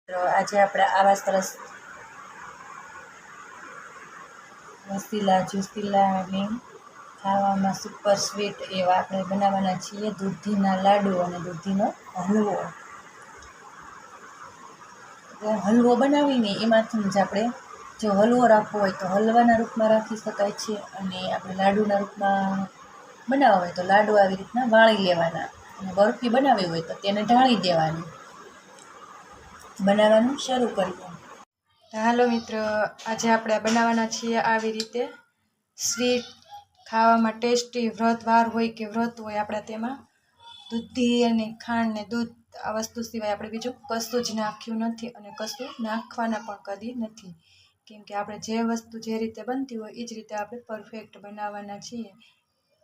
તો આજે આપણે આવા સરસ રસીલા જ્યુસીલા અને ખાવામાં સુપર સ્વીટ એવા આપણે બનાવવાના છીએ દૂધીના લાડુ અને દૂધીનો હલવો. હલવો બનાવીને એમાંથી જ આપણે જો હલવો રાખવો હોય તો હલવાના રૂપમાં રાખી શકાય છે અને આપણે લાડુના રૂપમાં બનાવવા હોય તો લાડુ આવી રીતના વાળી લેવાના અને બરફી બનાવવી હોય તો તેને ઢાળી દેવાની. બનાવવાનું શરૂ કરીએ. હાલો મિત્રો, આજે આપણે બનાવવાના છીએ આવી રીતે સ્વીટ, ખાવામાં ટેસ્ટી. વ્રતવાર હોય કે વ્રત હોય, આપણે તેમાં દૂધી અને ખાંડ ને દૂધ આ વસ્તુ સિવાય આપણે બીજું કશું જ નાખ્યું નથી અને કશું નાખવાના પણ કદી નથી, કેમ કે આપણે જે વસ્તુ જે રીતે બનતી હોય એ જ રીતે આપણે પરફેક્ટ બનાવવાના છીએ.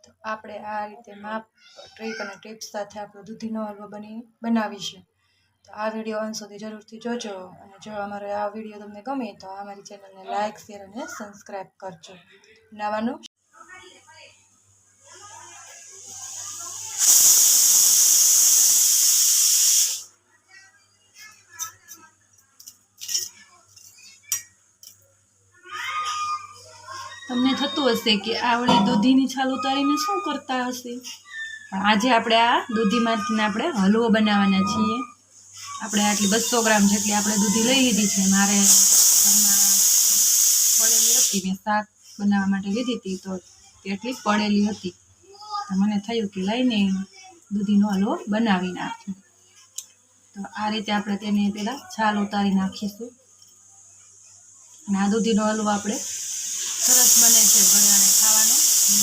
તો આપણે આ રીતે માપ ટ્રીક અને ટિપ્સ સાથે આપણો દૂધીનો હલવો બનાવીશું. તો આ વિડીયો અંત સુધી જરૂરથી જોજો અને જો અમારો આ વિડીયો તમને ગમે તો અમારી ચેનલને લાઇક, શેર અને સબસ્ક્રાઈબ કરજો. બનાવવાનું તમને થતું હશે કે આવડી દૂધીની છાલ ઉતારીને શું કરતા હશે, પણ આજે આપણે આ દૂધીમાંથી આપણે હલવો બનાવવાના છીએ. આપણે આટલી 200 ગ્રામ જેટલી આપણે દૂધી લઈ લીધી છે. મારે ઘરમાં પડેલી હતી, મેં શાક બનાવવા માટે લીધી હતી તો એટલી પડેલી હતી, તો મને થયું કે લઈને દૂધીનો હલવો બનાવી નાખ્યો. તો આ રીતે આપણે તેને પહેલાં છાલ ઉતારી નાખીશું. અને આ દૂધીનો હલવો આપણે સરસ બને છે ઘરે અને ખાવાનો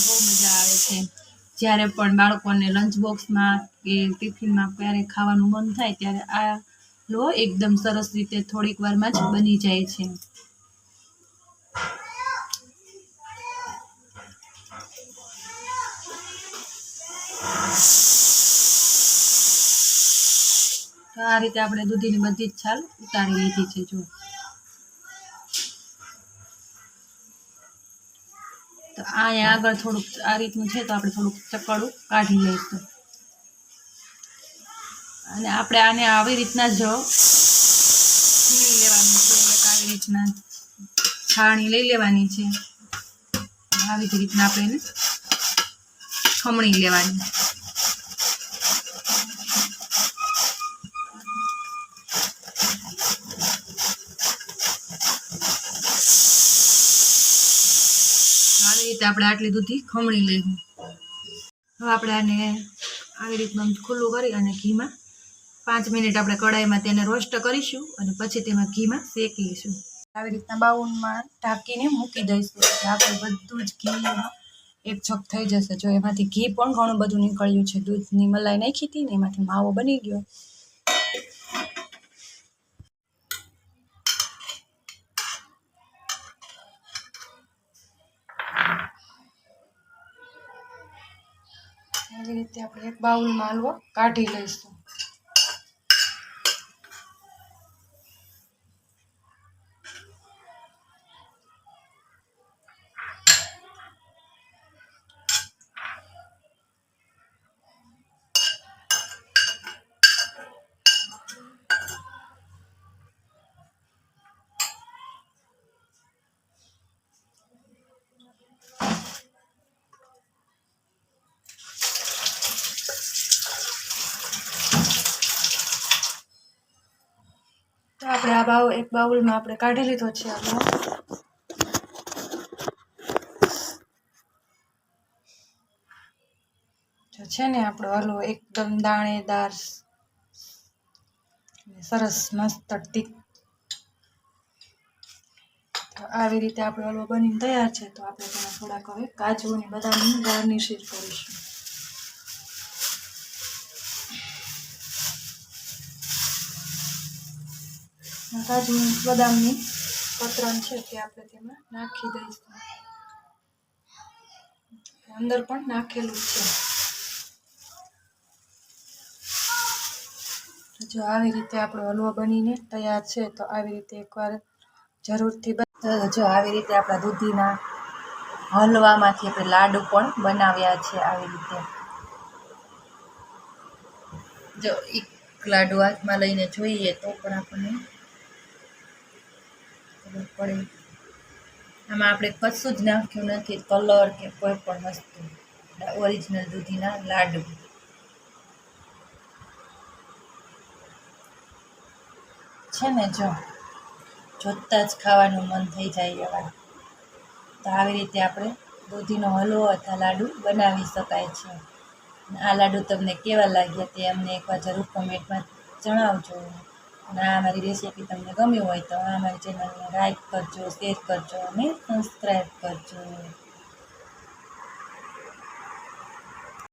બહુ મજા આવે છે. જ્યારે પણ બાળકોને લંચ બોક્સમાં કે ટિફિનમાં ક્યારેક ખાવાનું મન થાય ત્યારે આ હલવો એકદમ સરસ રીતે થોડીક વારમાં જ બની જાય છે. તો આ રીતે આપણે દૂધીની બધી જ છાલ ઉતારી લીધી છે. જો તો અહીંયા આગળ થોડુંક આ રીતનું છે તો આપણે થોડુંક ચકડું કાઢી લઈશું અને આપણે આને આવી રીતના જ છીણી લેવાનું છે. આવી રીતના છાણી લઈ લેવાની છે. આવી જ રીતના આપણે એને ખમણી લેવાની. આવી રીતે આપણે આટલી દૂધી ખમણી લઈશું. હવે આપણે આને આવી રીતનું ખુલ્લું કરી અને ઘીમાં 5 મિનિટ આપણે કઢાઈમાં તેને રોસ્ટ કરીશું અને પછી તેમાં ઘીમાં શેકી લઈશું. આવી રીતના બાઉલમાં ઢાંકીને મૂકી દઈશું એટલે આપણે બધું જ ઘી એકછક થઈ જશે. જો એમાંથી ઘી પણ ઘણું બધું નીકળ્યું છે. દૂધની મલાઈ નાખી હતી ને એમાંથી માવો બની ગયો. આવી રીતે આપણે એક બાઉલમાં હલવો કાઢી લઈશું. તો આપણે આ એક બાઉલમાં આપણે કાઢી લીધો છે હલવો. જો છે ને આપણો હલવો એકદમ દાણેદાર સરસ મસ્ત તીક. તો આવી રીતે આપણો હલવો બનીને તૈયાર છે. તો આપણે તેમાં થોડાક હવે કાજુ અને બદામની ગાર્નિશિંગ કરીશું. કાજુ બદામની કતરણ છે તે આપણે તેમાં નાખી દઈશું. અંદર પણ નાખેલું છે. જો આવી રીતે આપણો હલવો બનીને તૈયાર છે. તો આવી રીતે એકવાર જરૂરથી જો આવી રીતે આપણા દૂધીના હલવામાંથી આપણે લાડુ પણ બનાવ્યા છે. આવી રીતે જો એક લાડુ હાથમાં લઈને જોઈએ તો પણ આપણને પડે. આમાં આપણે કશું જ નાખ્યું નથી, કલર કે કોઈ પણ વસ્તુ. ઓરિજિનલ દૂધીના લાડુ છે ને, જોતાં જ ખાવાનું મન થઈ જાય એવા. તો આવી રીતે આપણે દૂધીનો હલવો અથવા લાડુ બનાવી શકાય છે. આ લાડુ તમને કેવા લાગ્યા તે અમને એકવાર જરૂર કમેન્ટમાં જણાવજો. અને આ મારી રેસીપી તમને ગમી હોય તો આ મારી ચેનલને લાઈક કરજો, શેર કરજો અને સબસ્ક્રાઈબ કરજો.